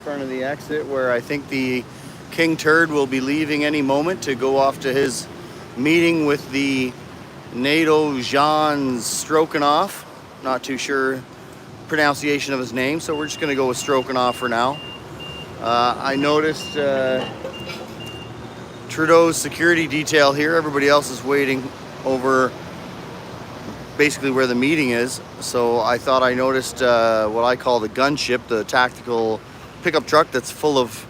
In front of the exit where I think the King Turd will be leaving any moment to go off to his meeting with the NATO Jens Stoltenberg. Not too sure pronunciation of his name, so we're just going to go with Stoltenberg for now. I noticed Trudeau's security detail here. Everybody else is waiting over basically where the meeting is. So I thought I noticed what I call the gunship, the tactical pickup truck that's full of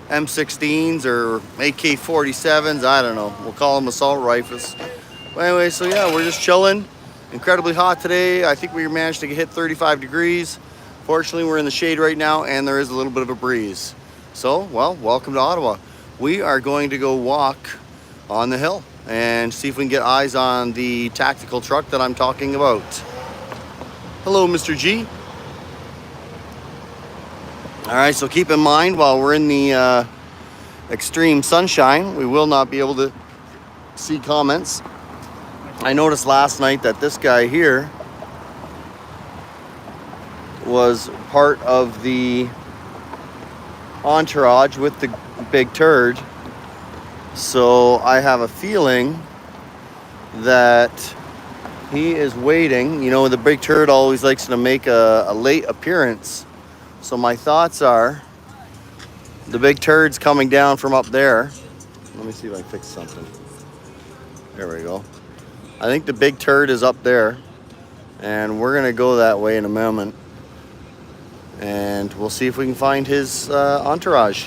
M16s or AK-47s. I don't know. We'll call them assault rifles. But anyway, so yeah, we're just chilling. Incredibly hot today. I think we managed to hit 35 degrees. Fortunately, we're in the shade right now and there is a little bit of a breeze. So, well, welcome to Ottawa. We are going to go walk on the hill and see if we can get eyes on the tactical truck that I'm talking about. Hello, Mr. G. All right, so keep in mind, while we're in the extreme sunshine, we will not be able to see comments. I noticed last night that this guy here was part of the entourage with the big turd. So I have a feeling that he is waiting. You know, the big turd always likes to make a late appearance. So my thoughts are the big turd's coming down from up there. Let me see if I can fix something. There we go. I think the big turd is up there. And we're going to go that way in a moment. And we'll see if we can find his entourage.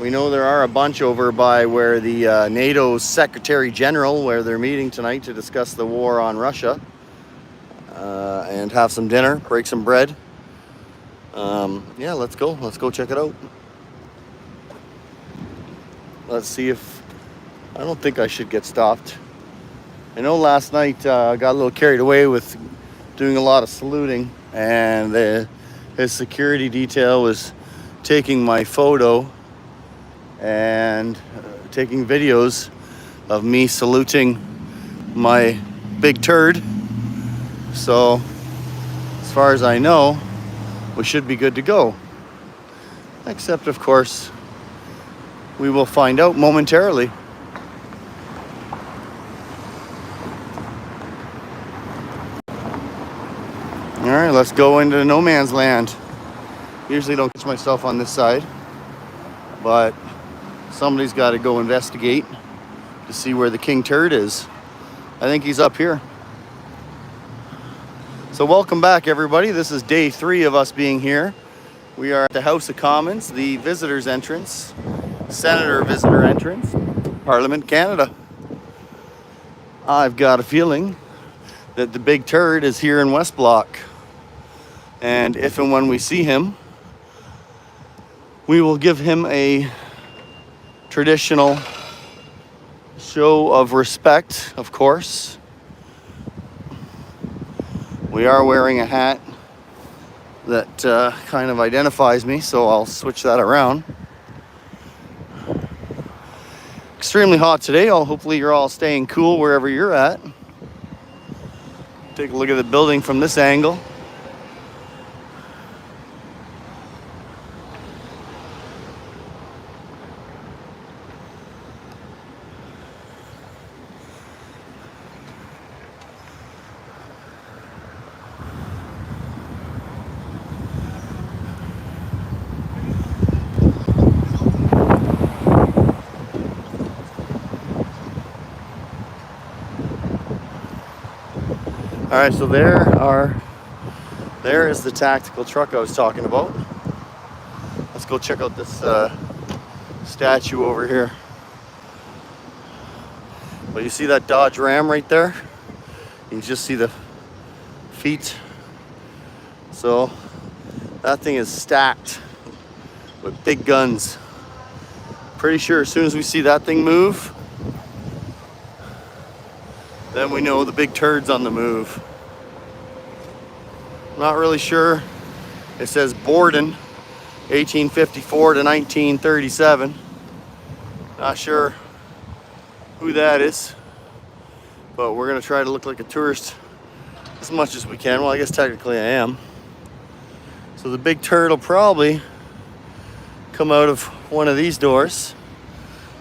We know there are a bunch over by where the NATO Secretary General, where they're meeting tonight to discuss the war on Russia. And have some dinner, break some bread. Yeah, let's go. Let's go check it out. Let's see if... I don't think I should get stopped. I know last night I got a little carried away with doing a lot of saluting. And his security detail was taking my photo and taking videos of me saluting my big turd. So, as far as I know, we should be good to go. Except, of course, we will find out momentarily. All right, let's go into no man's land. Usually don't catch myself on this side, but somebody's got to go investigate to see where the King Turd is. I think he's up here. So welcome back, everybody. This is day 3 of us being here. We are at the House of Commons, the visitors entrance, Senator visitor entrance, Parliament Canada. I've got a feeling that the big turd is here in West Block. And if and when we see him, we will give him a traditional show of respect, of course. We are wearing a hat that kind of identifies me, so I'll switch that around. Extremely hot today. Hopefully you're all staying cool wherever you're at. Take a look at the building from this angle. All right, so there is the tactical truck I was talking about. Let's go check out this statue over here. Well, you see that Dodge Ram right there? You can just see the feet. So that thing is stacked with big guns. Pretty sure as soon as we see that thing move, then we know the big turd's on the move. Not really sure. It says Borden, 1854 to 1937. Not sure who that is, but we're gonna try to look like a tourist as much as we can. Well, I guess technically I am. So the big turd will probably come out of one of these doors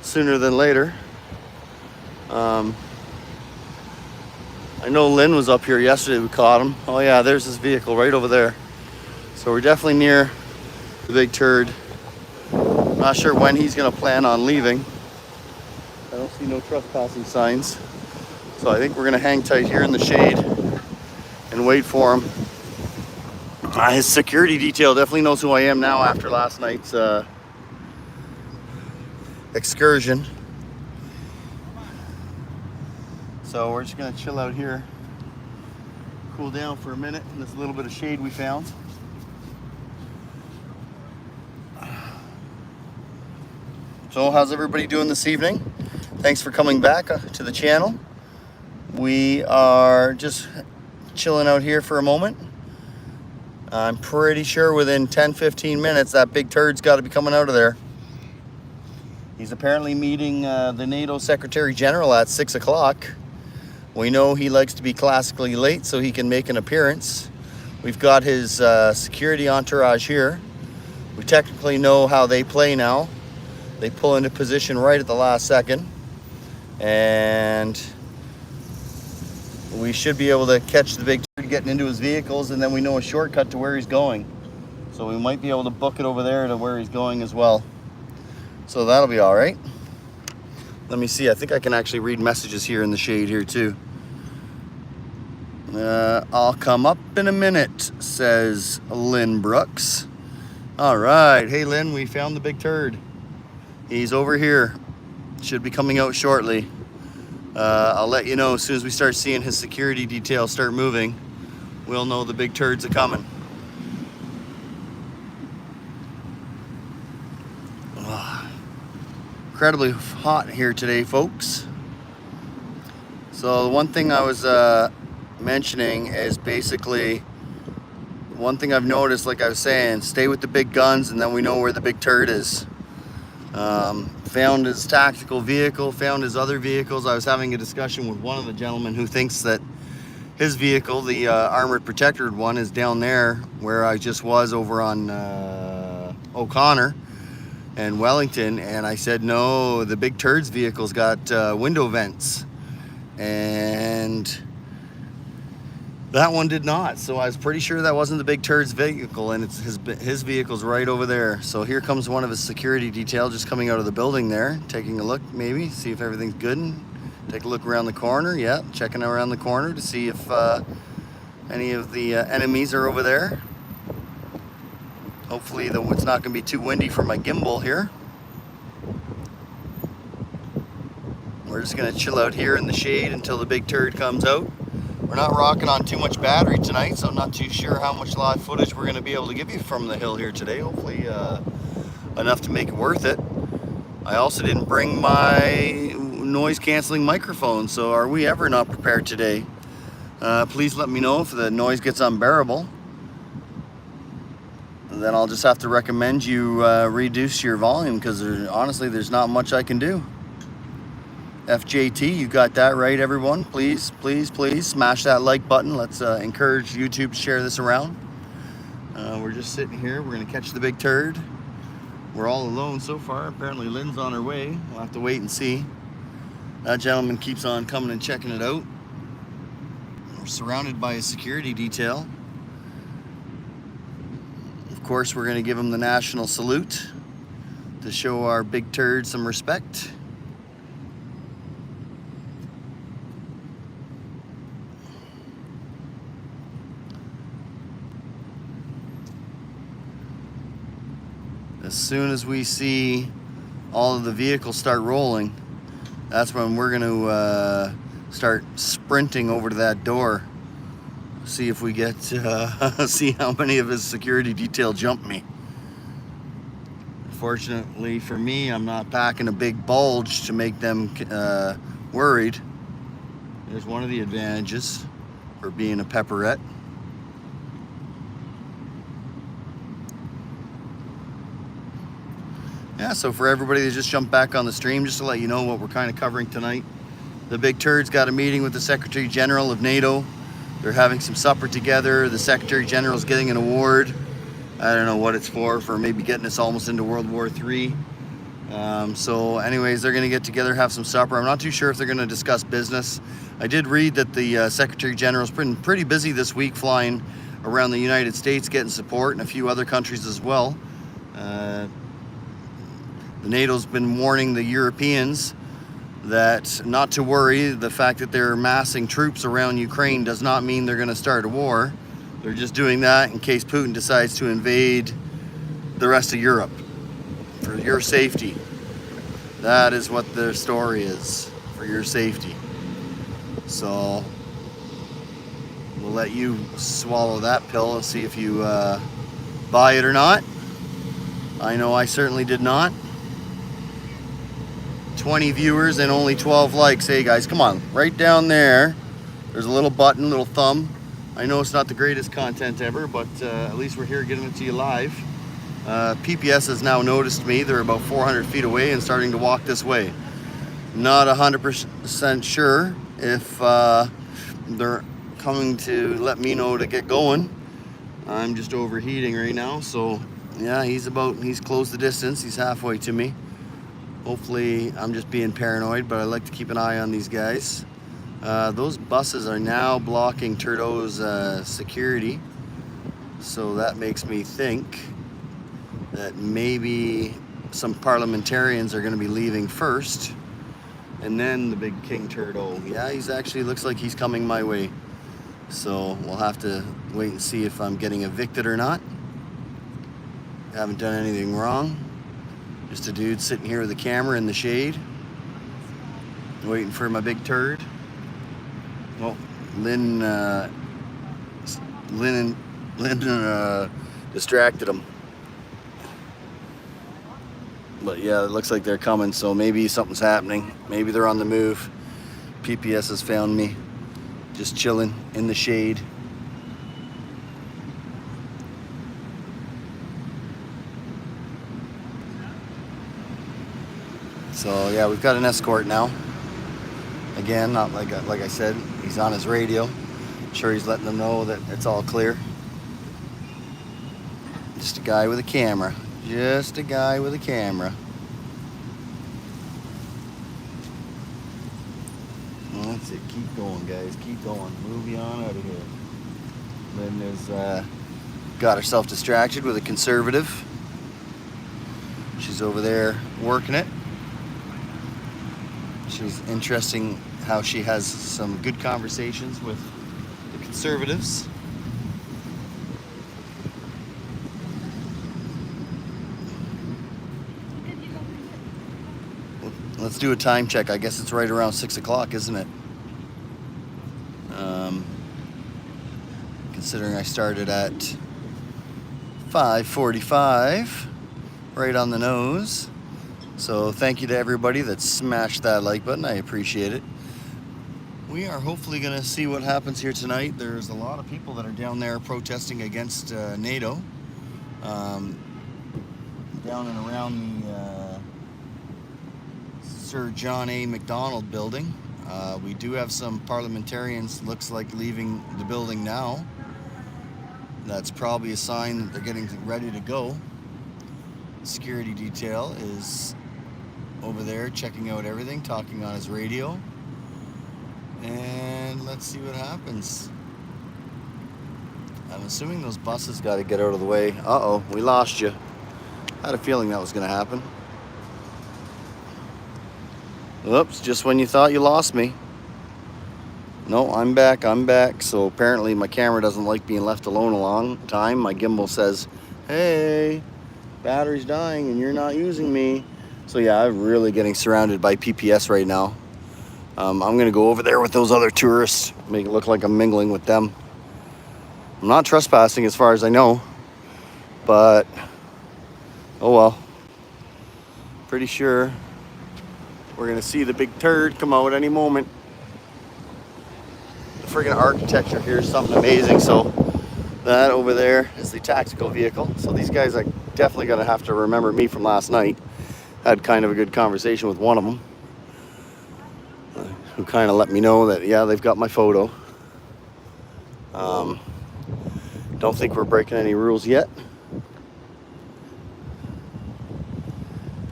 sooner than later. I know Lynn was up here yesterday. We caught him. Oh yeah, there's his vehicle right over there. So we're definitely near the big turd. Not sure when he's gonna plan on leaving. I don't see no trespassing signs. So I think we're gonna hang tight here in the shade and wait for him. His security detail definitely knows who I am now after last night's excursion. So we're just gonna chill out here, cool down for a minute in this little bit of shade we found. So how's everybody doing this evening? Thanks for coming back to the channel. We are just chilling out here for a moment. I'm pretty sure within 10-15 minutes that big turd's got to be coming out of there. He's apparently meeting the NATO Secretary General at 6 o'clock. We know he likes to be classically late so he can make an appearance. We've got his security entourage here. We technically know how they play now. They pull into position right at the last second. And we should be able to catch the big turd getting into his vehicles, and then we know a shortcut to where he's going. So we might be able to book it over there to where he's going as well. So that'll be all right. Let me see, I think I can actually read messages here in the shade here too. I'll come up in a minute, says Lynn Brooks. All right, hey Lynn, we found the big turd. He's over here. Should be coming out shortly. I'll let you know as soon as we start seeing his security detail start moving. We'll know the big turds are coming. Incredibly hot here today, folks. So the one thing I was mentioning is basically one thing I've noticed, like I was saying, stay with the big guns and then we know where the big turd is. Found his tactical vehicle, found his other vehicles. I was having a discussion with one of the gentlemen who thinks that his vehicle, the armored protectored one, is down there where I just was over on O'Connor and Wellington, and I said no, the big turd's vehicle's got window vents, and that one did not. So I was pretty sure that wasn't the big turd's vehicle, and it's his vehicle's right over there. So here comes one of his security detail just coming out of the building there, taking a look, maybe see if everything's good, and take a look around the corner. Yeah, checking around the corner to see if any of the enemies are over there. Hopefully it's not going to be too windy for my gimbal here. We're just going to chill out here in the shade until the big turd comes out. We're not rocking on too much battery tonight, so I'm not too sure how much live footage we're going to be able to give you from the hill here today. Hopefully enough to make it worth it. I also didn't bring my noise canceling microphone, so are we ever not prepared today? Please let me know if the noise gets unbearable. Then I'll just have to recommend you reduce your volume, because honestly there's not much I can do. FJT, you got that right, everyone. Please, please, please smash that like button. Let's encourage YouTube to share this around. We're just sitting here. We're going to catch the big turd. We're all alone so far. Apparently Lynn's on her way. We'll have to wait and see. That gentleman keeps on coming and checking it out. We're surrounded by a security detail. Of course, we're going to give him the national salute to show our big turd some respect. As soon as we see all of the vehicles start rolling, that's when we're going to start sprinting over to that door. See if we get see how many of his security detail jump me. Fortunately for me, I'm not packing a big bulge to make them worried. There's one of the advantages for being a pepperette. Yeah, so for everybody that just jumped back on the stream, just to let you know what we're kind of covering tonight. The big turd's got a meeting with the Secretary General of NATO. They're having some supper together. The Secretary General's getting an award. I don't know what it's for maybe getting us almost into World War III. So anyways, they're going to get together, have some supper. I'm not too sure if they're going to discuss business. I did read that the Secretary General's been pretty busy this week flying around the United States getting support, and a few other countries as well. The NATO's been warning the Europeans that not to worry. The fact that they're massing troops around Ukraine does not mean they're going to start a war. They're just doing that in case Putin decides to invade the rest of Europe. For your safety. That is what their story is. For your safety. So we'll let you swallow that pill and see if you buy it or not. I know I certainly did not. 20 viewers and only 12 likes. Hey guys, come on. Right down there, there's a little button, little thumb. I know it's not the greatest content ever, but at least we're here getting it to you live. PPS has now noticed me. They're about 400 feet away and starting to walk this way. Not 100% sure if they're coming to let me know to get going. I'm just overheating right now, so yeah, he's closed the distance. He's halfway to me. Hopefully I'm just being paranoid, but I like to keep an eye on these guys. Those buses are now blocking Turdough's security, so that makes me think that maybe some parliamentarians are going to be leaving first, and then the big King Turdough. Yeah, he's actually looks like he's coming my way, so we'll have to wait and see if I'm getting evicted or not. Haven't done anything wrong. Just a dude sitting here with a camera in the shade, waiting for my big turd. Well, Lynn distracted him. But yeah, it looks like they're coming, so maybe something's happening. Maybe they're on the move. PPS has found me, just chilling in the shade. So yeah, we've got an escort now. Again, not like I said, he's on his radio. I'm sure he's letting them know that it's all clear. Just a guy with a camera. Just a guy with a camera. Well, that's it. Keep going, guys. Keep going. Move you on out of here. Lynn has got herself distracted with a conservative. She's over there working it. She's interesting how she has some good conversations with the conservatives. Let's do a time check. I guess it's right around 6 o'clock, isn't it? Considering I started at 5:45, right on the nose. So thank you to everybody that smashed that like button. I appreciate it. We are hopefully going to see what happens here tonight. There's a lot of people that are down there protesting against NATO. Down and around the Sir John A. Macdonald building. We do have some parliamentarians, looks like, leaving the building now. That's probably a sign that they're getting ready to go. Security detail is over there checking out everything, talking on his radio. And let's see what happens. I'm assuming those buses got to get out of the way. Uh-oh, we lost you. I had a feeling that was going to happen. Oops, just when you thought you lost me. No, I'm back. So apparently my camera doesn't like being left alone a long time. My gimbal says, hey, battery's dying and you're not using me. So yeah, I'm really getting surrounded by PPS right now. I'm going to go over there with those other tourists, make it look like I'm mingling with them. I'm not trespassing as far as I know, but oh well. Pretty sure we're going to see the big turd come out any moment. The friggin' architecture here is something amazing. So that over there is the tactical vehicle. So these guys are definitely going to have to remember me from last night. Had kind of a good conversation with one of them, who kind of let me know that, yeah, they've got my photo. Don't think we're breaking any rules yet.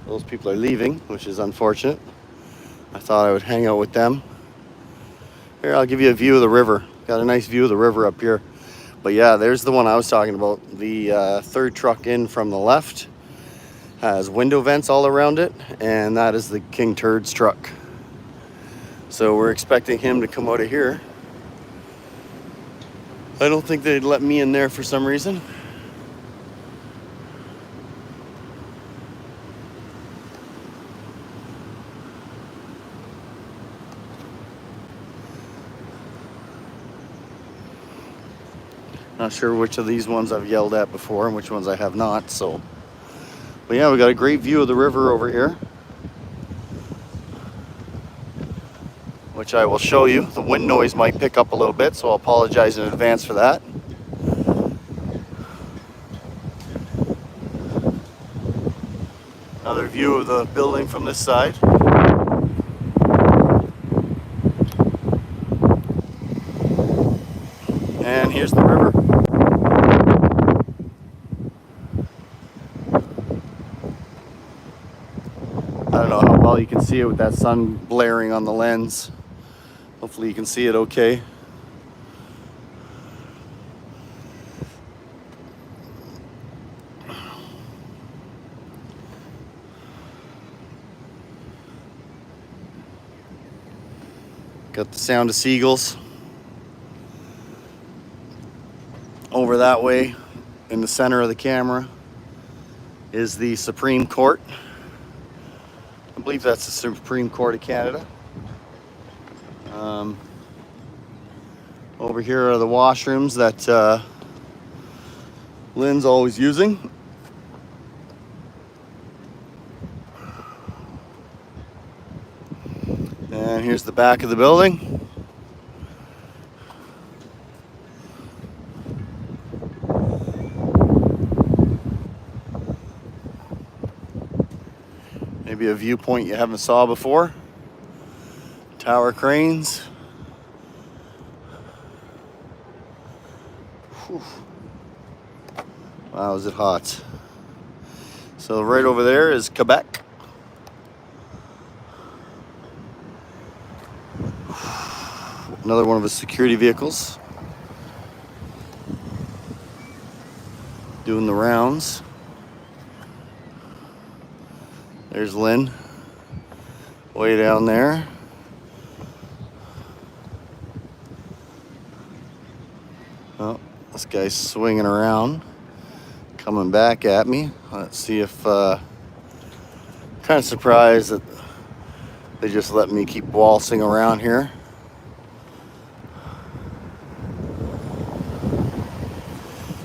Those people are leaving, which is unfortunate. I thought I would hang out with them. Here, I'll give you a view of the river. Got a nice view of the river up here. But yeah, there's the one I was talking about. The third truck in from the left has window vents all around it, and that is the King Turd's truck. So we're expecting him to come out of here. I don't think they'd let me in there for some reason. Not sure which of these ones I've yelled at before and which ones I have not, so. But yeah, we got a great view of the river over here, which I will show you. The wind noise might pick up a little bit, so I'll apologize in advance for that. Another view of the building from this side. And here's the river. I don't know how well you can see it with that sun blaring on the lens. Hopefully you can see it okay. Got the sound of seagulls. Over that way, in the center of the camera, is the Supreme Court. I believe that's the Supreme Court of Canada. Over here are the washrooms that Lynn's always using. And here's the back of the building. Maybe a viewpoint you haven't saw before. Tower cranes. Whew. Wow, is it hot. So right over there is Quebec. Another one of his security vehicles. Doing the rounds. There's Lynn. Way down there. Oh, this guy's swinging around. Coming back at me. Let's see if... kind of surprised that they just let me keep waltzing around here.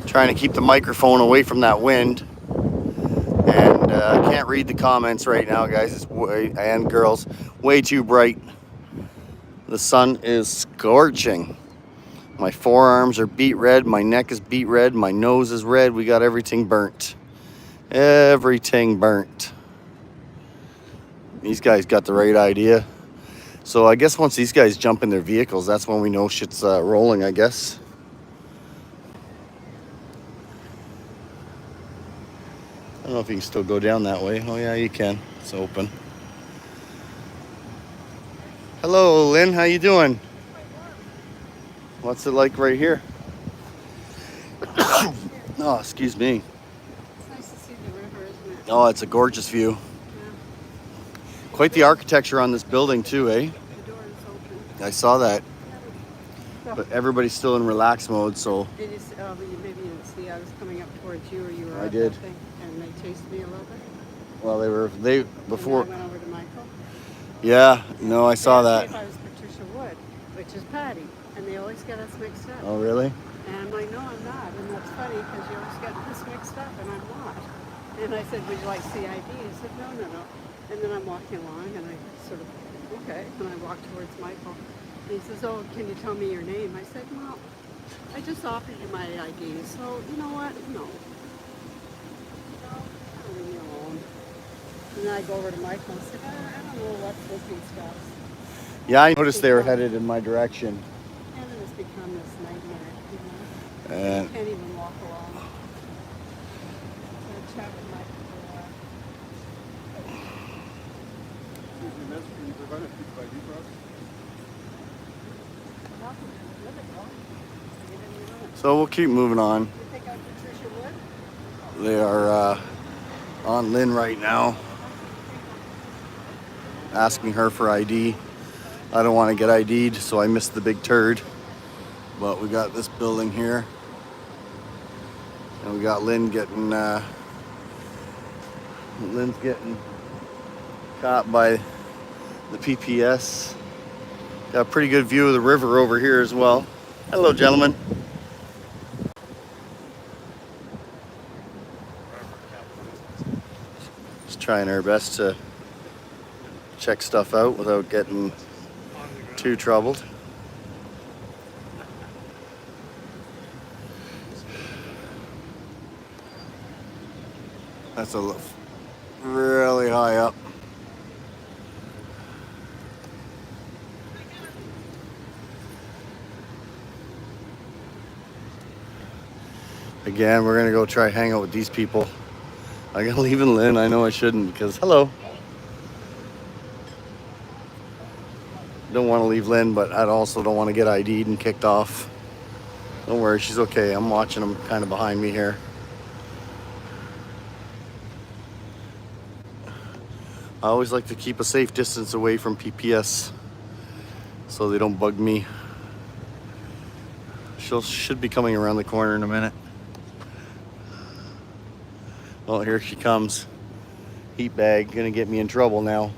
Trying to keep the microphone away from that wind. And I can't read the comments right now, guys. It's and girls, way too bright. The sun is scorching. My forearms are beet red. My neck is beet red. My nose is red. We got everything burnt. Everything burnt. These guys got the right idea. So I guess once these guys jump in their vehicles, that's when we know shit's rolling, I guess. I don't know if you can still go down that way. Oh yeah, you can. It's open. Hello, Lynn. How you doing? What's it like right here? Oh, excuse me. It's nice to see the river, isn't it? Oh, it's a gorgeous view. Yeah. Quite the architecture on this building too, eh? The door is open. I saw that. So, But everybody's still in relax mode, so did you see, maybe you didn't see, I was coming up towards you, or you were I at did. that thing, and they chased me a little bit. well before. And then I went over to Michael. Yeah, no, I saw They asked me that. if I was Patricia Wood, which is Patty, and they always get us mixed up. Oh really? And I'm like, no, I'm not. And that's funny because you always get this mixed up, and I'm not. And I said, would you like CID? He said, no, no, no. And then I'm walking along, and I sort of, okay. And I walk towards Michael. And he says, oh, can you tell me your name? I said, well, I just offered you my ID, so you know what? No. Leave me alone. And then I go over to Michael and said, I don't know what's with these guys. Yeah, I noticed they were headed in my direction. And then it's become this nightmare, you know. And You can't even walk along. So I chat with Michael for a while. can you provide a proof of ID for us? So we'll keep moving on. You think I'm Patricia Wood? They are on Lynn right now, asking her for ID. I don't want to get ID'd, so I missed the big turd. But we got this building here, and we got Lynn getting Lynn's getting caught by the PPS. Got a pretty good view of the river over here as well. Hello, gentlemen. Just trying our best to check stuff out without getting too troubled. That's really high up. Again, we're gonna go try hang out with these people. I'm gonna leave in Lynn. I know I shouldn't because hello. Don't want to leave Lynn, but I also don't want to get ID'd and kicked off. Don't worry, she's okay. I'm watching them kind of behind me here. I always like to keep a safe distance away from PPS so they don't bug me. Should be coming around the corner in a minute. Well, here she comes. Heat bag, gonna get me in trouble now.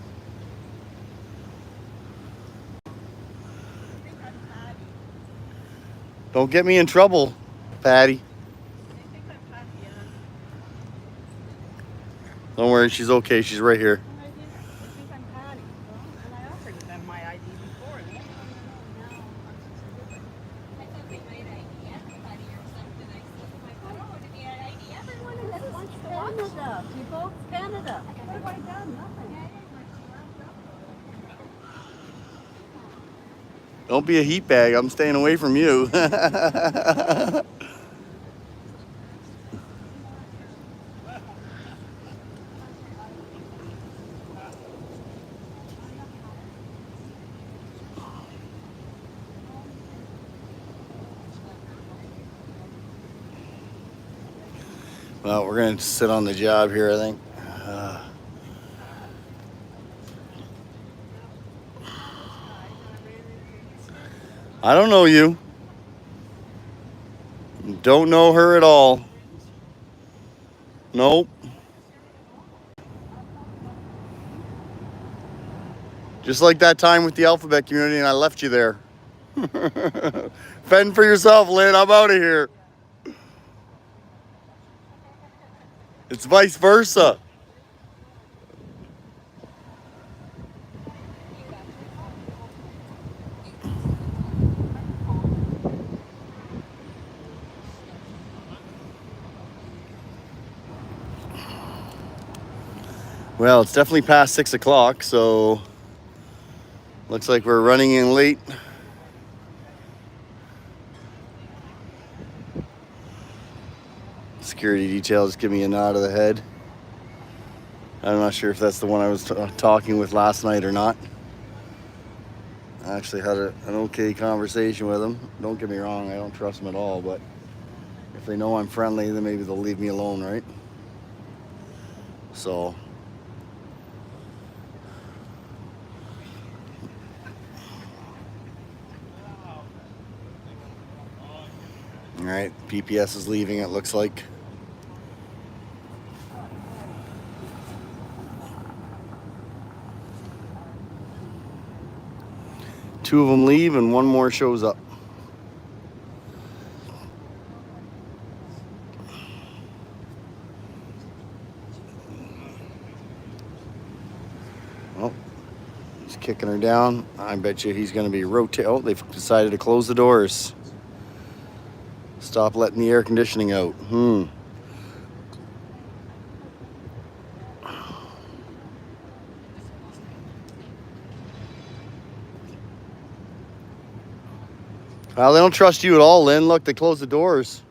Don't get me in trouble, Patty. Don't worry, she's okay. She's right here. Canada, people, Canada. What have I done? Nothing. Don't be a heat bag. I'm staying away from you. Well, we're going to sit on the job here, I think. I don't know you. Don't know her at all. Nope. Just like that time with the alphabet community and I left you there. Fend for yourself, Lynn. I'm out of here. It's vice versa. Well, it's definitely past 6 o'clock, so looks like we're running in late. Security details give me a nod of the head. I'm not sure if that's the one I was talking with last night or not. I actually had an okay conversation with them. Don't get me wrong, I don't trust them at all, but if they know I'm friendly, then maybe they'll leave me alone, right? So, all right, PPS is leaving, it looks like. Two of them leave and one more shows up. Oh, he's kicking her down. I bet you he's going to be rotate. Oh, they've decided to close the doors. Stop letting the air conditioning out. Well, they don't trust you at all, Lynn. Look, they closed the doors.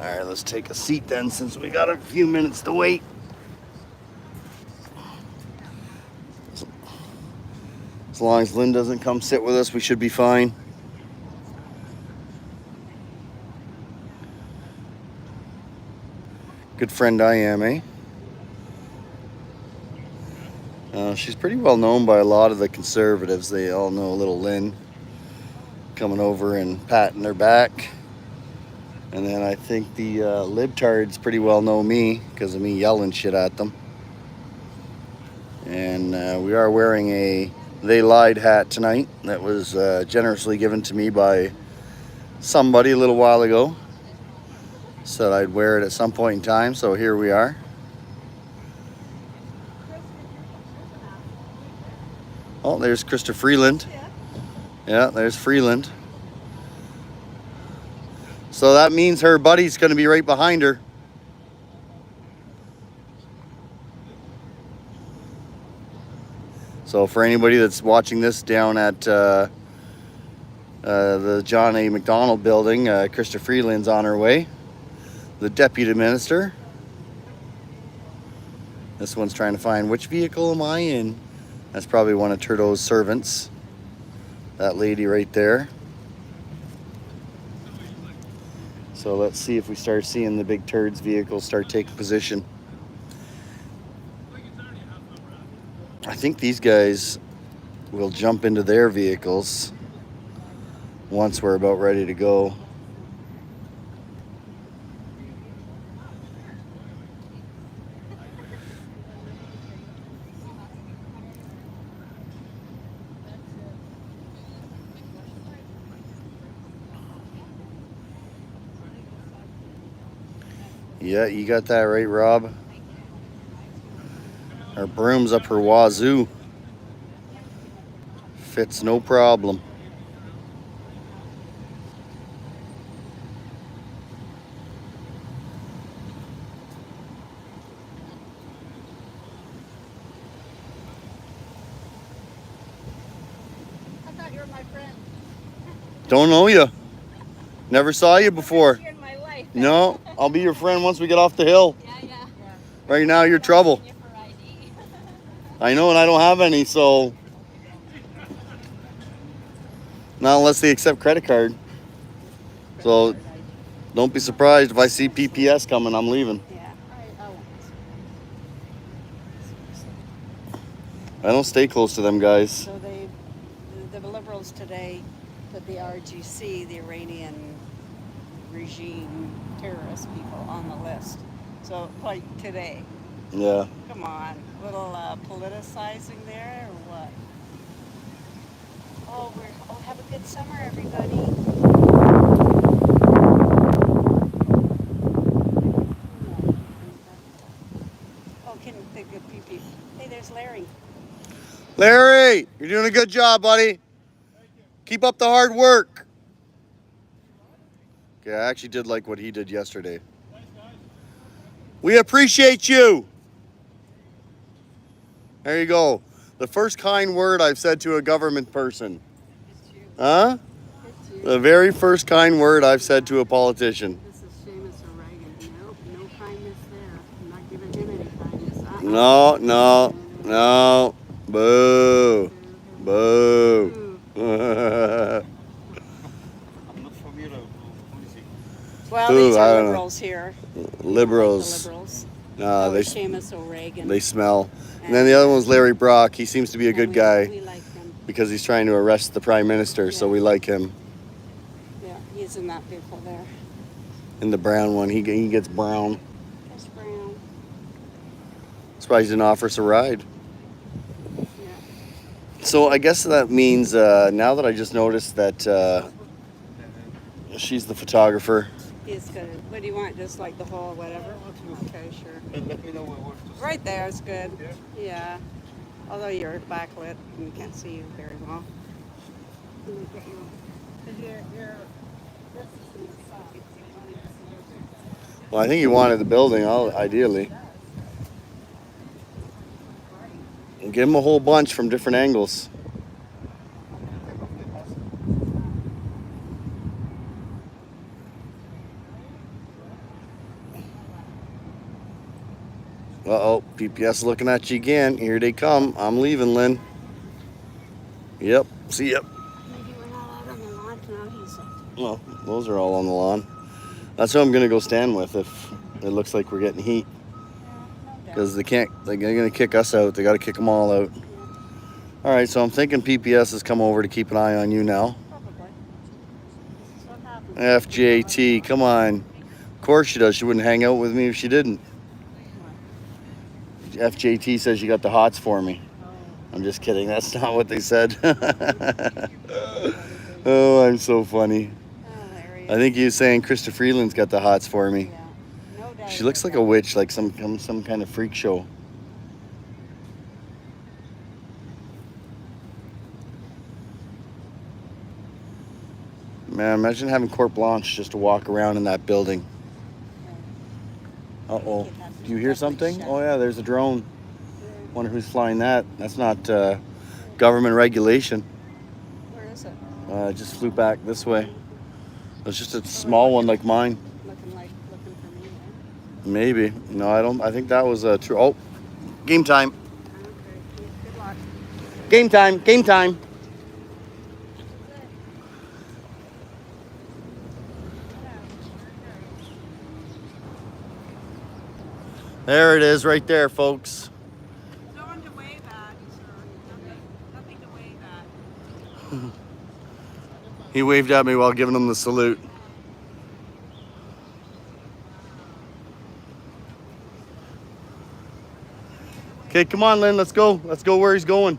All right, let's take a seat then, since we got a few minutes to wait. As long as Lynn doesn't come sit with us, we should be fine. Good friend I am, eh? She's pretty well known by a lot of the conservatives. They all know little Lynn coming over and patting her back. And then I think the libtards pretty well know me because of me yelling shit at them. And we are wearing a They Lied hat tonight that was generously given to me by somebody a little while ago. Said I'd wear it at some point in time, so here we are. Oh, there's Krista Freeland. Yeah, there's Freeland. So that means her buddy's going to be right behind her. So for anybody that's watching this down at the John A. McDonald building, Krista Freeland's on her way. The deputy minister. This one's trying to find which vehicle am I in. That's probably one of Turdough's servants. That lady right there. So let's see if we start seeing the big turds vehicles start taking position. I think these guys will jump into their vehicles once we're about ready to go. Yeah, you got that right, Rob. Her broom's up her wazoo. Fits no problem. I thought you were my friend. Don't know you. Never saw you before. You're in my life. No, I'll be your friend once we get off the hill. Yeah. Right now, you're trouble. I know, and I don't have any, so. Not unless they accept credit card. So, don't be surprised if I see PPS coming, I'm leaving. Yeah. I don't stay close to them guys. So the Liberals today put the RGC, the Iranian regime terrorist people, on the list. So, like today. Yeah. Come on, little politicizing there or what? Oh, have a good summer, everybody. Oh, can the good PP? Hey, there's Larry. Larry, you're doing a good job, buddy. Keep up the hard work. Okay, I actually did like what he did yesterday. We appreciate you. There you go. The first kind word I've said to a government person. Huh? The very first kind word I've said to a politician. This is Seamus O'Regan. No kindness there. I'm not giving him any kindness. No. Boo. Boo. I'm not familiar with policy. Well, Ooh, these I are don't know. liberals here. Liberals. The liberals. They Seamus O'Regan. they smell. And then the other one's Larry Brock. He seems to be a good guy We like him. because he's trying to arrest the prime minister, so Yeah. we like him. Yeah, he's in that vehicle there. In the brown one, he gets brown. That's brown. Surprised he didn't offer us a ride. Yeah. So I guess that means now that I just noticed that she's the photographer. He's good. What do you want? Just like the whole whatever? Okay, sure. And let me know where to sit. Right there is good. Yeah. Yeah. Although you're backlit and we can't see you very well. Let me get you. 'Cause you're this is from the side. Well, I think he wanted the building, ideally. And give him a whole bunch from different angles. Uh-oh, PPS looking at you again. Here they come. I'm leaving, Lynn. Yep, see ya. Maybe we're not out on the lawn now. He's Well, those are all on the lawn. That's who I'm gonna go stand with if it looks like we're getting heat. Because they're gonna kick us out. They gotta kick them all out. All right, so I'm thinking PPS has come over to keep an eye on you now. Probably. This is what happens. FJT, come on. Of course she does. She wouldn't hang out with me if she didn't. FJT says you got the hots for me. I'm just kidding. That's not what they said. Oh, I'm so funny. I think he was saying Krista Freeland's got the hots for me. Yeah. No doubt. She looks like a witch, like some kind of freak show. Man, imagine having carte blanche just to walk around in that building. Uh-oh. Do you hear something? Oh, yeah, there's a drone. Wonder who's flying that. That's not government regulation. Where is it? It just flew back this way. It's just a small one like mine. Looking for me, right? Maybe. No, I don't. I think that was a true. Oh, game time. Okay. Good luck. Game time. Game time. There it is right there, folks. No one to wave at, sir. Nothing to wave at. He waved at me while giving him the salute. Okay, come on, Lynn. Let's go. Let's go where he's going.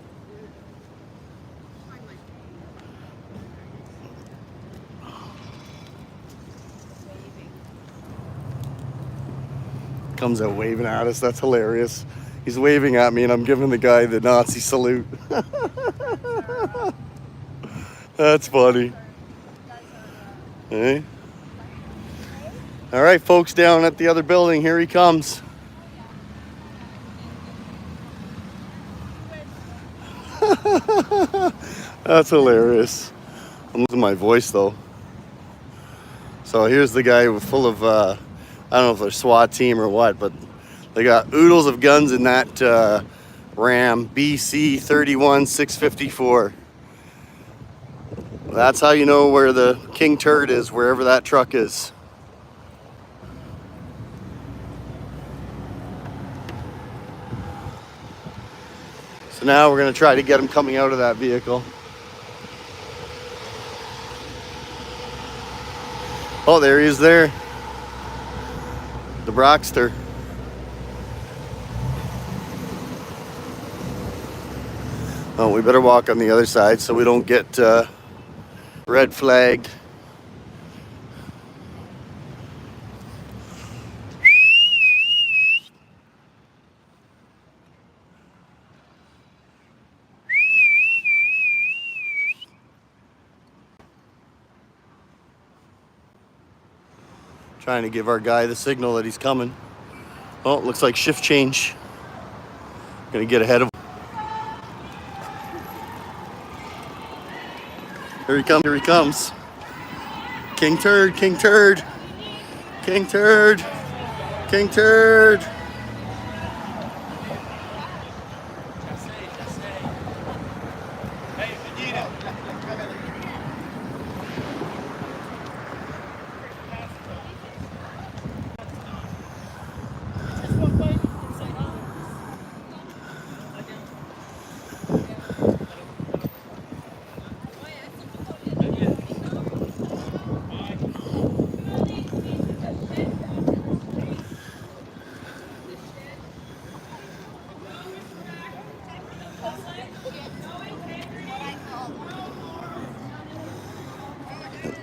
Comes out waving at us. That's hilarious. He's waving at me and I'm giving the guy the Nazi salute. That's funny. Hey. All right, folks, down at the other building. Here he comes. That's hilarious. I'm losing my voice though. So here's the guy full of I don't know if they're SWAT team or what, but they got oodles of guns in that Ram BC 31654. That's how you know where the King Turd is, wherever that truck is. So now we're going to try to get him coming out of that vehicle. Oh, there he is there. The Brockster. Oh, we better walk on the other side so we don't get red flagged. Trying to give our guy the signal that he's coming. Oh, looks like shift change. Gonna get ahead of him. Here he comes, here he comes. King Turd, King Turd. King Turd. King Turd.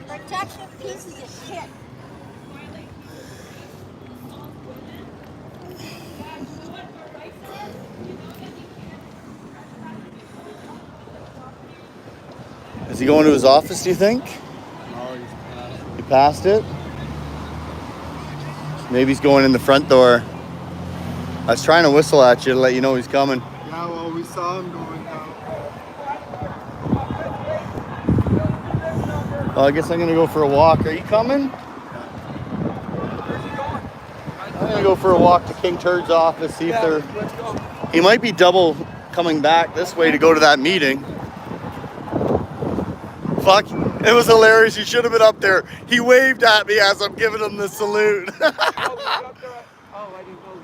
Protection pieces of shit. Is he going to his office, do you think? No, He passed it? Maybe he's going in the front door. I was trying to whistle at you to let you know he's coming. yeah, well, we saw him going down. Well, I guess I'm gonna go for a walk. Are you coming? gonna go for a walk to King Turd's office, see if they're. Let's go. He might be double coming back this way to go to that meeting. Fuck, it was hilarious. He should have been up there. He waved at me as I'm giving him the salute. Oh, he's up there. Oh, I didn't know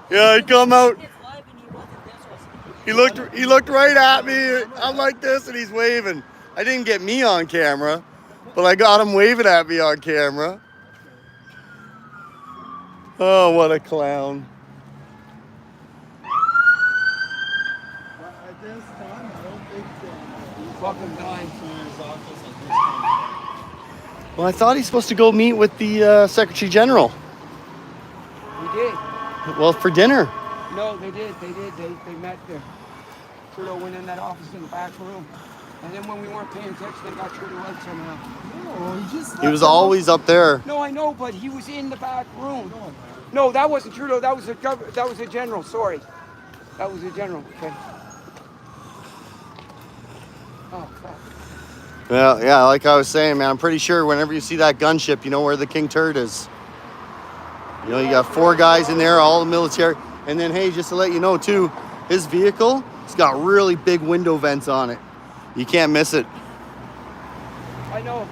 he. Yeah, he come out. It's live and he wasn't this was. He looked right at me. I'm like this, and he's waving. I didn't get me on camera, but I got him waving at me on camera. Oh, what a clown! At this time, I don't think He's fucking dying. to his office at this time. Well, I thought he's supposed to go meet with the Secretary General. He did. Well, for dinner. No, they did. They met there. Turdough went in that office in the back room. And then when we weren't paying attention, they got Turdough out somehow. No, he just. He was always up there. No, I know, but he was in the back room. No, that wasn't Turdough. That was a general. Sorry, that was a general. Okay. Oh fuck. Well, yeah, like I was saying, man, I'm pretty sure whenever you see that gunship, you know where the King Turd is. You know, you got 4 guys in there, all the military. And then, hey, just to let you know, too, his vehicle, it's got really big window vents on it. You can't miss it. I know.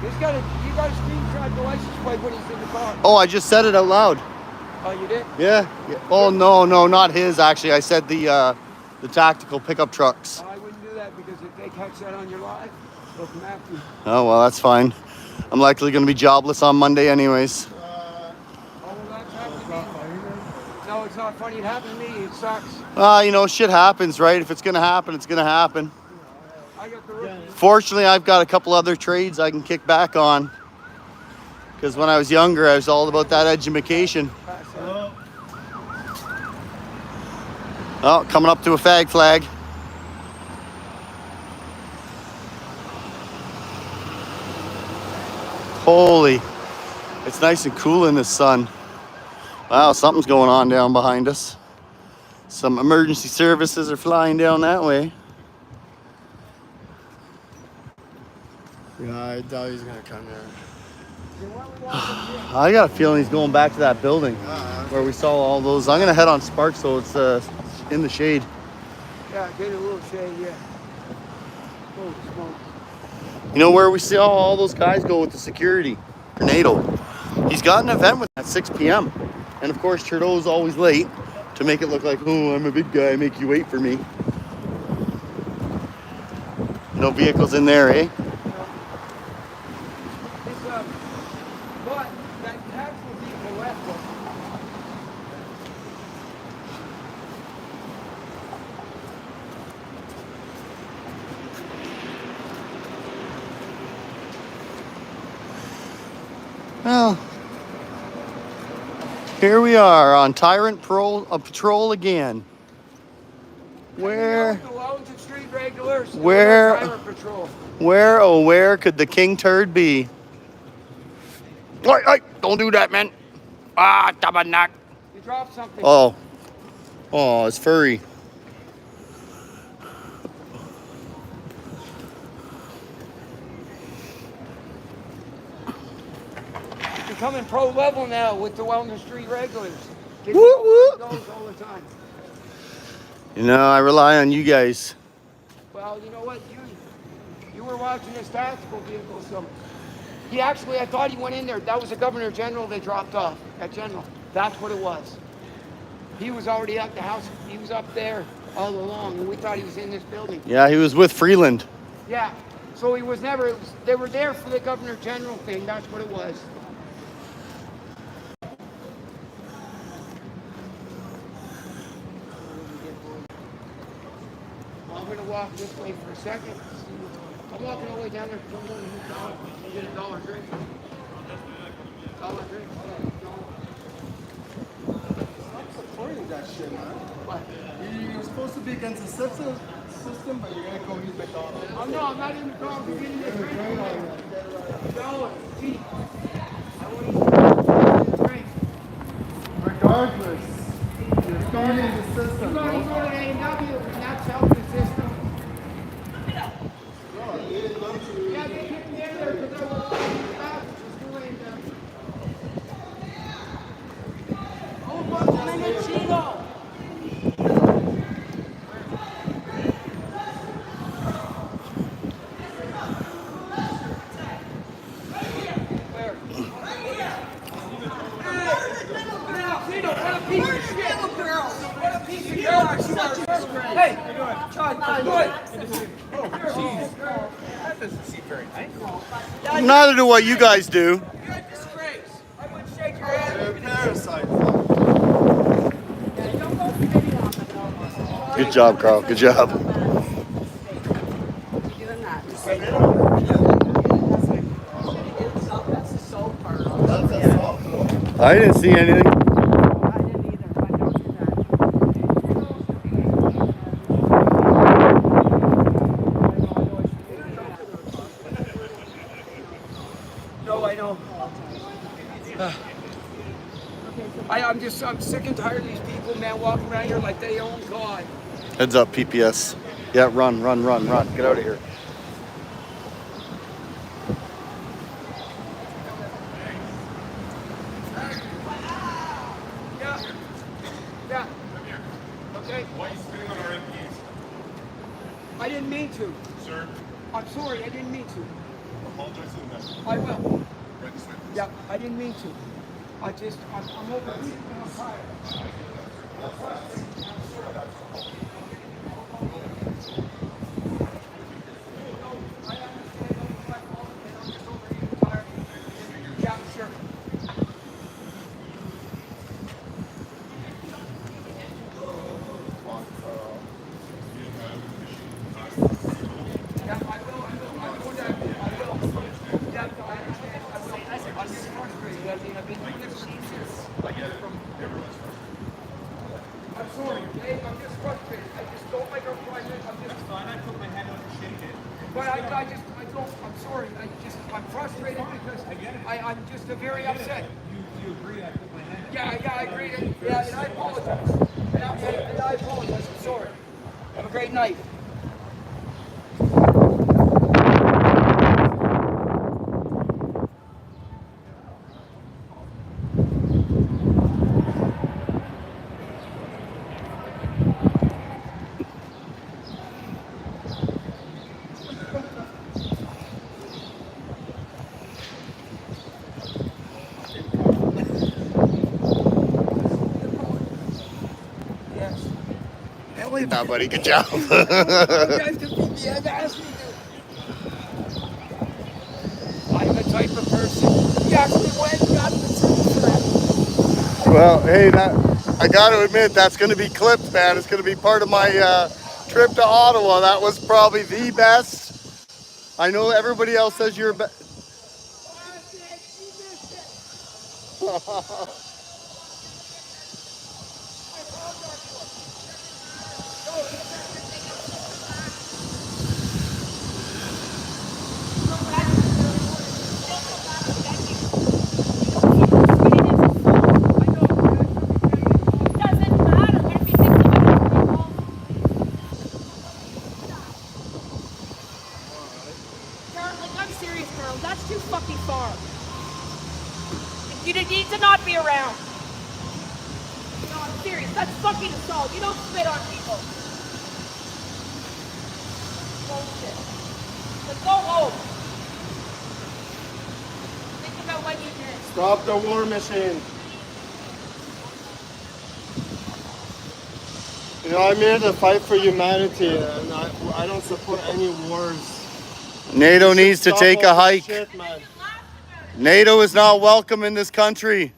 You got a screenshot the license plate when he's in the car. Oh, I just said it out loud. Oh, you did? Yeah. Oh, no, not his, actually. I said the tactical pickup trucks. I wouldn't do that because if they catch that on your live, they'll come after you. Oh, well, that's fine. I'm likely going to be jobless on Monday anyways. Oh, well, that's happened to me. No, it's not funny. It happened to me. It sucks. You know, shit happens, right? If it's going to happen, it's going to happen. I got the rookie. Fortunately, I've got a couple other trades I can kick back on. Because when I was younger, I was all about that education. Oh, coming up to a fag flag. Holy, it's nice and cool in the sun. Wow, something's going on down behind us. Some emergency services are flying down that way. Yeah, I doubt he's gonna come here. I got a feeling he's going back to that building where we saw all those. I'm gonna head on Sparks, so it's in the shade. Yeah, get a little shade, yeah. Holy smoke. You know where we saw all those guys go with the security? NATO. He's got an event with at 6 p.m. And of course, Trudeau's always late to make it look like, oh, I'm a big guy, make you wait for me. No vehicles in there, eh? But that tactical vehicle left us. Well, here we are on Tyrant Patrol again. Where? The Wellington Street Regulars. Where? Tyrant Patrol. Where, oh, where could the King Turd be? Hey, don't do that, man. Ah, tabarnak. You dropped something. Oh, it's furry. Becoming pro level now with the Wellington Street Regulars. Get Woo, woo. those all the time. You know, I rely on you guys. Well, you know what? You were watching his tactical vehicle, so he actually, I thought he went in there. That was the Governor General they dropped off at General. That's what it was. He was already at the house. He was up there all along, and we thought he was in this building. Yeah, he was with Freeland. Yeah. So he was never. They were there for the Governor General thing. That's what it was. I'm gonna walk this way for a second. I'm walking all the way down there. I'm get a dollar drink. Dollar drink. Stop supporting that shit, man. What? You're supposed to be against the system, but you're gonna go use McDonald's. I'm not in the car. I'm getting this drink. Dollar. Cheap. I want to eat a drink. Regardless, you're starting the system, You gotta bro. go to A&W and that's helping the system. No, they didn't go to. Yeah, they kicked me in there because I was walking in the back. Just go A&W. Neither do what you guys do. You're a disgrace. I would shake your hand. You're a parasite. Yeah, don't go spitting on the elbows. Good job, Carl. Good job. You're doing that. That's the soul part. That's a salt. I didn't see anything. I didn't either. I don't do that. No, I know. I'm sick and tired of these people, man, walking around here like they own God. Heads up, PPS. Yeah, run. Get out of here. Yeah. Yeah. Okay. Why are you spitting on our MPs? I didn't mean to. Sir, I'm sorry, I didn't mean to. apologize to the message. I will. Right this way, please. Yeah, I didn't mean to. I'm overheated and I'm tired. Yeah, sure. Yeah, I will. I'm going to. I will. Yeah, I understand. I will. I'm just frustrated. I mean, I've been doing this for years. I get it. Everyone's I'm sorry, Dave. I'm just frustrated. I just don't like our private. I'm just. fine. I put my hand on your shake it. But I don't. I'm sorry. I'm frustrated because I'm just very upset. You agree I put my hand on Yeah, I agree. Yeah, and I apologize. And I apologize. I'm sorry. Have a great night. Yes. Yeah, buddy. Good job. You guys can beat me. I've asked me to. I'm the type of person. He actually went and got the truth. Well, hey, I got to admit, that's going to be clipped, man. It's going to be part of my trip to Ottawa. That was probably the best. I know everybody else says you're best. That's too fucking far. You need to not be around. No, I'm serious. That's fucking assault. You don't spit on people. Bullshit. But go home. Think about what you did. Stop the war machine. You know, I'm here to fight for humanity, and I don't support any wars. NATO needs to Stop take all a this hike. shit, man. NATO is not welcome in this country.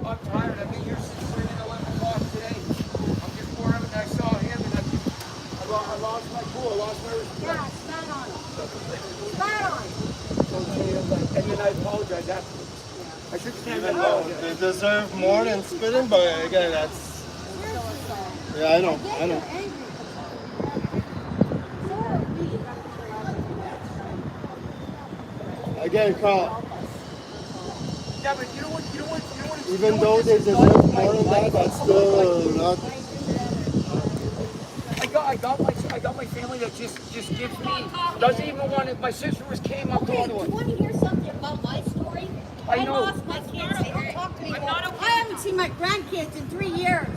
I'm tired. I've been here since freaking 11 o'clock today. I'm just bored of it. I saw him and I lost my cool. I lost my respect. Yeah, stand on it. Stand on it. And then I apologize afterwards. I should stand Even up. though they deserve more than spitting, but again, that's... Yeah, I know. Again, Carl, Yeah, but you know what? even though they deserve more than that, that's still not... I got my family that just gives me, doesn't even want it. My sister came up to Okay, Ottawa. you want to hear something about my story? I know. lost my kids. They don't talk to me anymore. I haven't seen my grandkids in 3 years.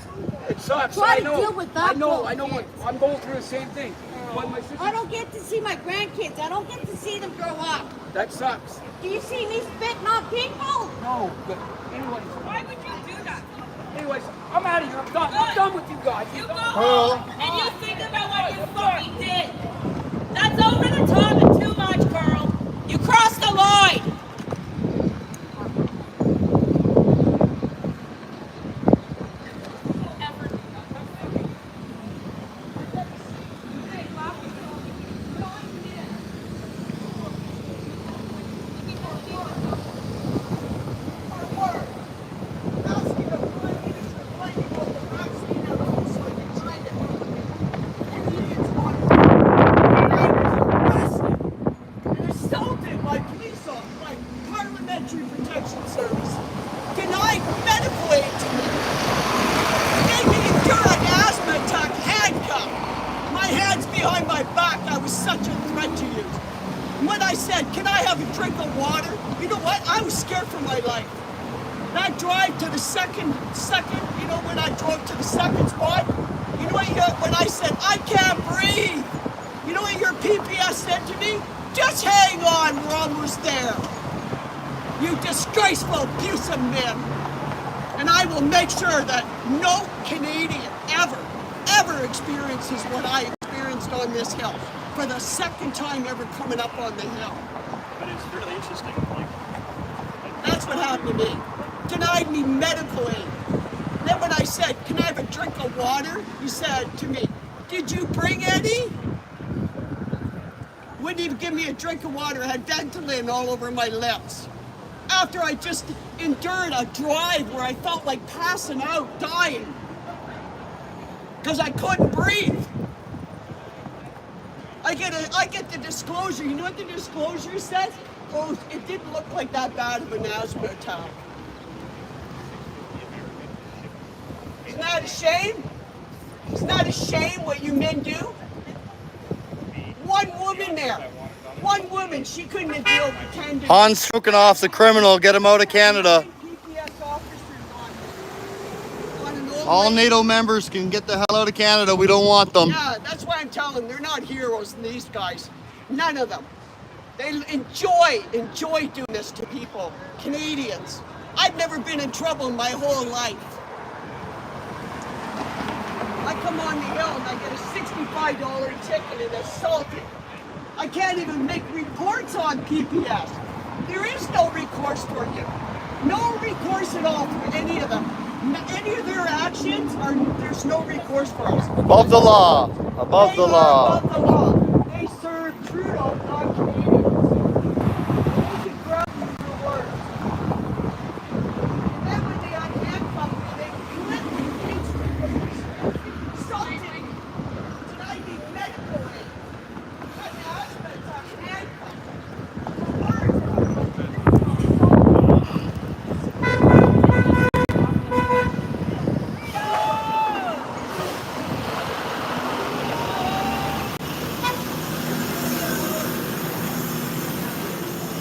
It sucks. Try I to know. deal with that I know. I know. bullshit. I'm going through the same thing. But my sister, I don't get to see my grandkids. I don't get to see them grow up. that sucks. Do you see me spitting on people? No, but anyways. Why would you do that? Anyways, I'm out of here. I'm done. I'm done with you guys. You go Carl. home and you think about what you fucking did. That's over the top and too much, Carl. You crossed the line. Assaulted by police officers, by Parliamentary Protection Service, denied medical aid to me, made me endure an asthma attack, handcuffed. My hands behind my back, I was such a threat to you. When I said, can I have a drink of water? You know what? I was scared for my life. That drive to the second, you know, when I drove to the second spot, you know what, when I said, I can't breathe, you know what your PPS said to me? Just hang on, we're almost there. You disgraceful piece of men. And I will make sure that no Canadian ever experiences what I experienced on this hill for the second time ever coming up on the hill. But it's really interesting. That's what happened to me. Denied me medical aid. Then when I said, can I have a drink of water? He said to me, did you bring any? Wouldn't even give me a drink of water. I had Ventolin all over my lips. After I just endured a drive where I felt like passing out, dying. Because I couldn't breathe. I get the disclosure. You know what the disclosure says? Oh, it didn't look like that bad of an asthma attack. Isn't that a shame? Isn't that a shame what you men do? One woman there. One woman, she couldn't have dealt with 10 to Han's stroking off the criminal. Get him out of Canada. PPS officers on an old All lady. NATO members can get the hell out of Canada. We don't want them. Yeah, that's why I'm telling them they're not heroes, these guys. None of them. They enjoy doing this to people, Canadians. I've never been in trouble in my whole life. I come on the hill and I get a $65 ticket and assaulted. I can't even make reports on PPS. There is no recourse for you. No recourse at all for any of them. Any of their actions, there's no recourse for us. Above the law. Above the They are law. above the law. They serve Trudeau, not Canadians. They can grab you for words. And then when they unhandcuff me, they clip me, pinch me, assaulted me. Denied me medical aid. Got an asthma attack, handcuffed.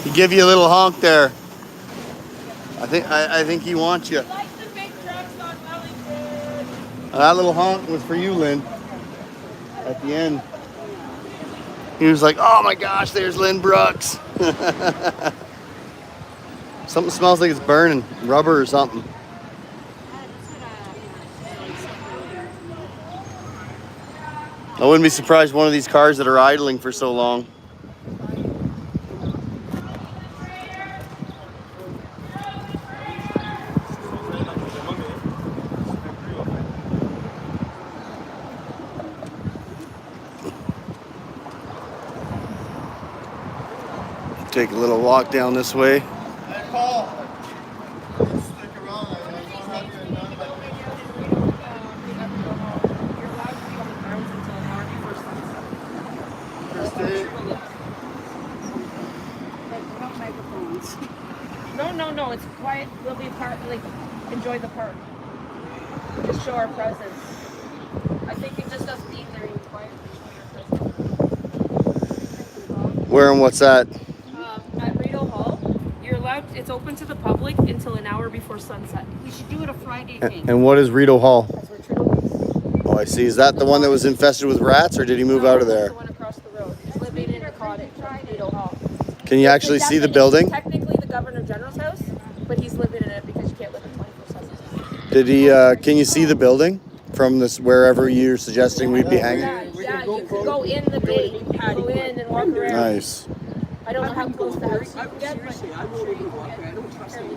He give you a little honk there. I think he wants you. Like the big trucks on Wellington. That little honk was for you, Lynn. At the end. He was like, oh my gosh, there's Lynn Brooks. Something smells like it's burning. Rubber or something. I wouldn't be surprised one of these cars that are idling for so long. Take a little walk down this way. Hey, Paul. Stick around. I don't have your number. You're allowed to be on the grounds until an hour before sunset. First day. Without microphones. No, it's quiet. We'll be part, enjoy the park. Just show our presence. I think it just us being there and quiet. Show your presence. Where and what's that? At Rideau Hall, you're allowed, it's open to the public until an hour before sunset. We should do it a Friday thing. And what is Rideau Hall? That's where Trudeau is. Oh, I see. Is that the one that was infested with rats, or did he move out of there? The one across the road. He's living in a cottage at Rideau Hall. Can you actually see the building? Technically the Governor General's house, but he's living in it because you can't live in 24/7. Did he? Can you see the building from this wherever you're suggesting we'd be hanging? Yeah, you could go in the gate. You can go in and walk around. Nice. I don't know how close the house is. Seriously, I won't even walk there. I don't trust them.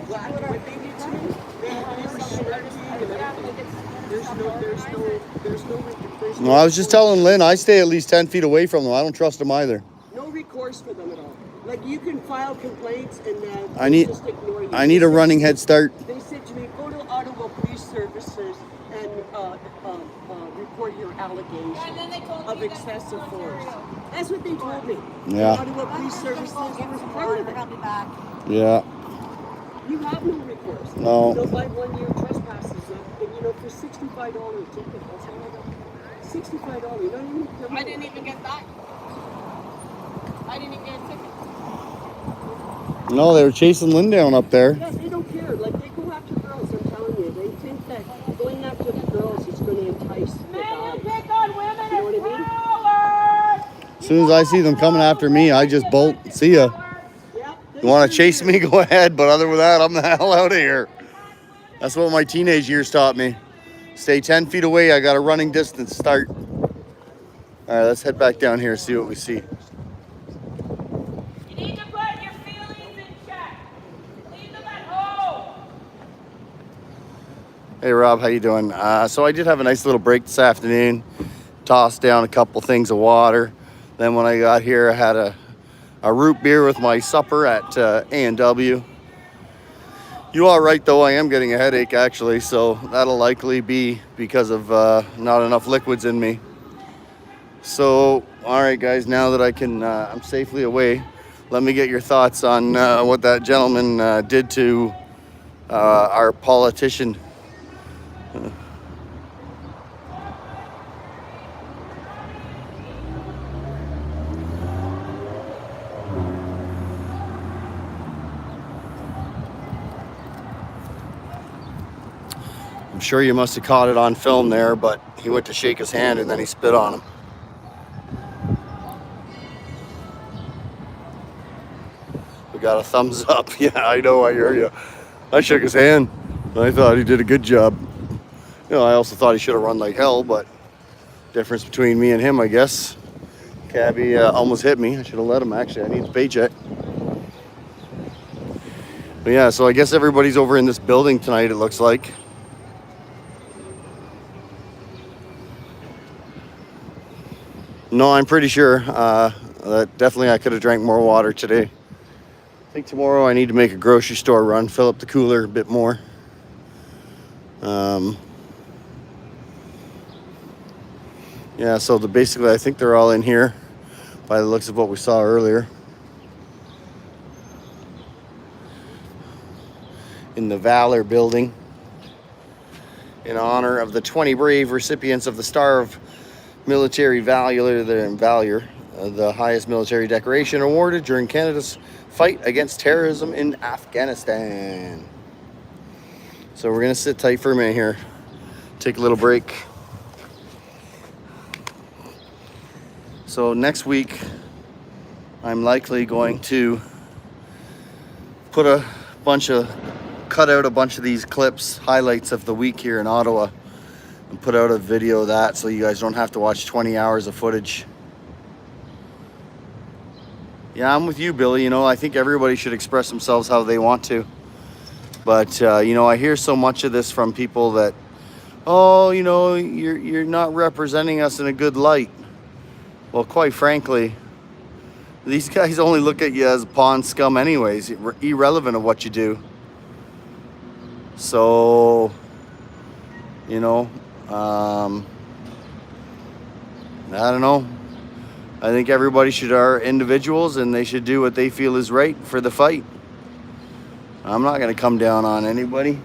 What they did to me, there's No, I was just telling Lynn, I stay at least 10 feet away from them. I don't trust them either. no recourse for them at all. Like, you can file complaints and I need- just ignore you. I need a running head start. They said to me, go to Ottawa Police Services and report your allegation of excessive force. That's what they told me. Yeah. Ottawa Police Services was part of it. I'll be back. Yeah. You have no recourse. No. They'll buy 1 year trespasses, and for $65 ticket, that's how I got. $65. You don't even. I didn't even get that. I didn't even get a ticket. No, they were chasing Lynn down up there. Yeah, they don't care. Like, they go after girls. I'm telling you, they think that going after the girls is going to entice the guys. Pick on women You know what I mean? As soon as I see them coming after me, I just bolt. See ya. Yeah. You want to chase me? Go ahead. But other than that, I'm the hell out of here. That's what my teenage years taught me. Stay 10 feet away. I got a running distance start. All right, let's head back down here and see what we see. You need to put your feelings in check. Leave them at home. Hey, Rob, how you doing? So I did have a nice little break this afternoon. Tossed down a couple things of water. Then when I got here, I had a root beer with my supper at A&W. You are right, though. I am getting a headache, actually, so that'll likely be because of not enough liquids in me. So, all right, guys, now that I'm safely away, let me get your thoughts on what that gentleman did to our politician. I'm sure you must have caught it on film there, but he went to shake his hand and then he spit on him. We got a thumbs up. Yeah, I know, I hear you. I shook his hand. I thought he did a good job. I also thought he should have run like hell, but difference between me and him, I guess. Cabbie almost hit me. I should have let him, actually. I need a paycheck. But yeah, so I guess everybody's over in this building tonight, it looks like. No, I'm pretty sure that definitely I could have drank more water today. I think tomorrow I need to make a grocery store run, fill up the cooler a bit more. Yeah, so basically I think they're all in here by the looks of what we saw earlier. In the Valor building, in honor of the 20 brave recipients of the Star of Military Valor, the highest military decoration awarded during Canada's fight against terrorism in Afghanistan. So we're gonna sit tight for a minute here, take a little break. So next week, I'm likely going to cut out a bunch of these clips, highlights of the week here in Ottawa, and put out a video of that so you guys don't have to watch 20 hours of footage. Yeah, I'm with you, Billy. I think everybody should express themselves how they want to. But, I hear so much of this from people that, you're not representing us in a good light. Well, quite frankly, these guys only look at you as pawn scum anyways, irrelevant of what you do. So, I don't know. I think everybody are individuals and they should do what they feel is right for the fight. I'm not going to come down on anybody.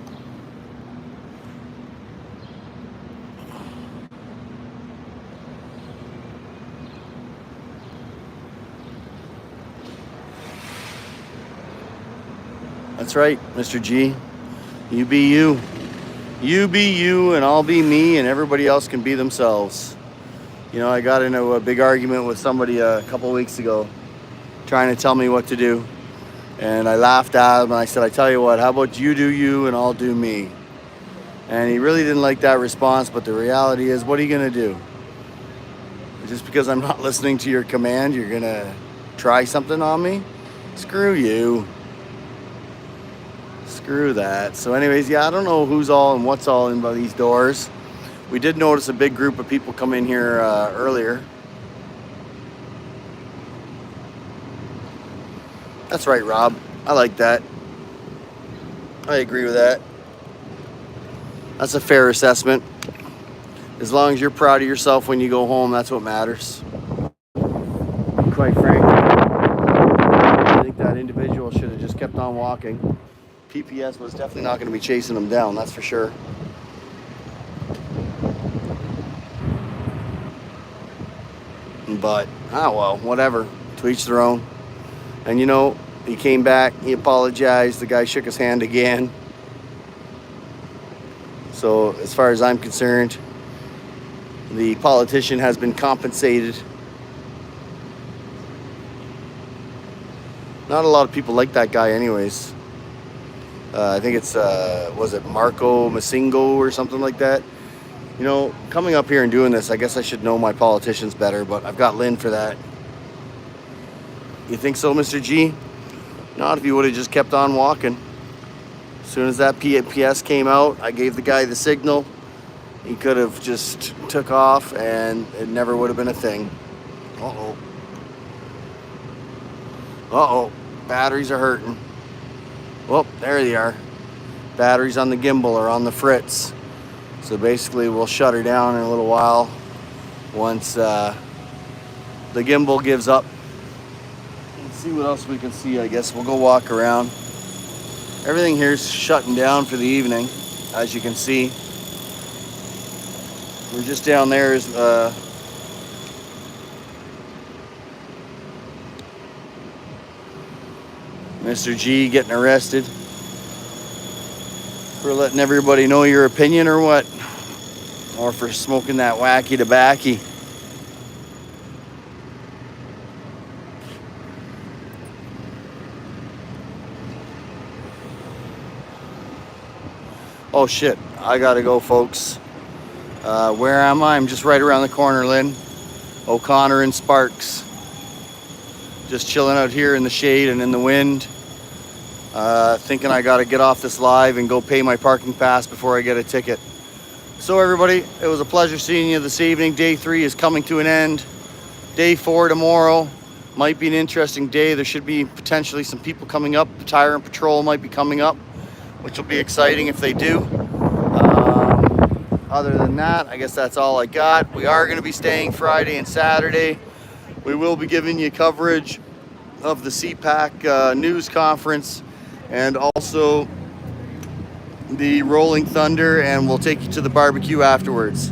That's right, Mr. G. You be you. You be you and I'll be me and everybody else can be themselves. I got into a big argument with somebody a couple weeks ago trying to tell me what to do. And I laughed at him and I said, I tell you what, how about you do you and I'll do me? And he really didn't like that response, but the reality is, what are you going to do? Just because I'm not listening to your command, you're gonna try something on me? Screw you. Screw that. So anyways, yeah, I don't know who's all and what's all in by these doors. We did notice a big group of people come in here earlier. That's right, Rob. I like that. I agree with that. That's a fair assessment. As long as you're proud of yourself when you go home, that's what matters. Quite frankly, I think that individual should have just kept on walking. PPS was definitely not going to be chasing him down, that's for sure. But, well, whatever. To each their own. And you know, he came back, he apologized, the guy shook his hand again. So, as far as I'm concerned, the politician has been compensated. Not a lot of people like that guy anyways. I think it's, was it Marco Masingo or something like that? You know, coming up here and doing this, I guess I should know my politicians better, but I've got Lynn for that. You think so, Mr. G? Not if you would have just kept on walking. As soon as that PPS came out, I gave the guy the signal. He could have just took off and it never would have been a thing. Uh-oh. Uh-oh. Batteries are hurting. Well, there they are. Batteries on the gimbal are on the fritz. So basically we'll shut her down in a little while once the gimbal gives up. Let's see what else we can see. I guess we'll go walk around. Everything here's shutting down for the evening, as you can see. We're just down there is Mr. G getting arrested for letting everybody know your opinion or what? Or for smoking that wacky tobacco. Oh shit, I gotta go, folks. Where am I? I'm just right around the corner, Lynn. O'Connor and Sparks. Just chilling out here in the shade and in the wind. Thinking I gotta get off this live and go pay my parking pass before I get a ticket. So everybody, it was a pleasure seeing you this evening. Day 3 is coming to an end. Day 4 tomorrow might be an interesting day. There should be potentially some people coming up. The Tire and Patrol might be coming up, which will be exciting if they do. Other than that, I guess that's all I got. We are going to be staying Friday and Saturday. We will be giving you coverage of the CPAC news conference and also the Rolling Thunder, and we'll take you to the barbecue afterwards.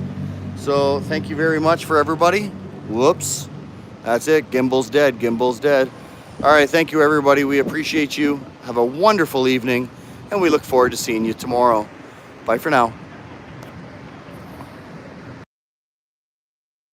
So thank you very much for everybody. Whoops. That's it. Gimbal's dead. Gimbal's dead. All right. Thank you, everybody. We appreciate you. Have a wonderful evening, and we look forward to seeing you tomorrow. Bye for now.